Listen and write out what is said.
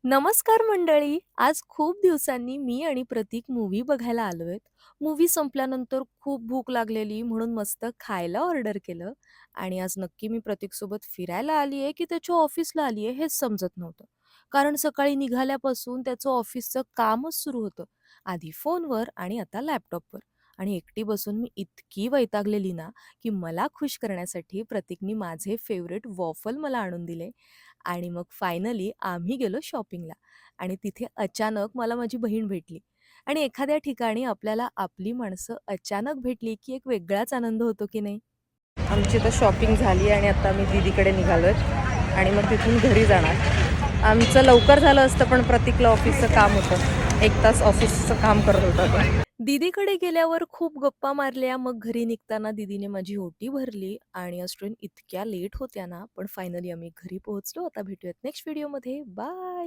नमस्कार मंडळी. आज खूप दिवसांनी मी आणि प्रतीक मूव्ही बघायला आलोय. मूव्ही संपल्यानंतर खूप भूक लागलेली म्हणून मस्त खायला ऑर्डर केलं आणि आज नक्की मी प्रतीकसोबत फिरायला आलीये की त्याच्या ऑफिसला आलीये हेच समजत नव्हतं. कारण सकाळी निघाल्यापासून त्याचं ऑफिसचं कामच सुरू होतं. आधी फोनवर आणि आता लॅपटॉपवर आणि एकटी बसून मी इतकी वैतागलेली ना, की मला खुश करण्यासाठी प्रतीकनी माझे फेव्हरेट वॉफल मला आणून दिले आणि मग फायनली आम्ही गेलो शॉपिंगला आणि तिथे अचानक मला माझी बहीण भेटली आणि एखाद्या ठिकाणी आपल्याला आपली माणसं अचानक भेटली की एक वेगळाच आनंद होतो की नाही. आमची तर शॉपिंग झाली आणि आता मी दीदीकडे निघालोय आणि मग तिथून घरी जाणार. आमचं लवकर झालं असतं पण प्रतीकला ऑफिसचं काम होतं. 1 तास ऑफिसचं काम करत होता तो. दीदीकडे गेल्यावर खूप गप्पा मारल्या. मग घरी निघताना दीदीने माझी ओटी भरली आणि आज ट्रेन इतक्या लेट होत्या ना, पण फायनली आम्ही घरी पोहोचलो. आता भेटूयात नेक्स्ट व्हिडिओमध्ये. बाय.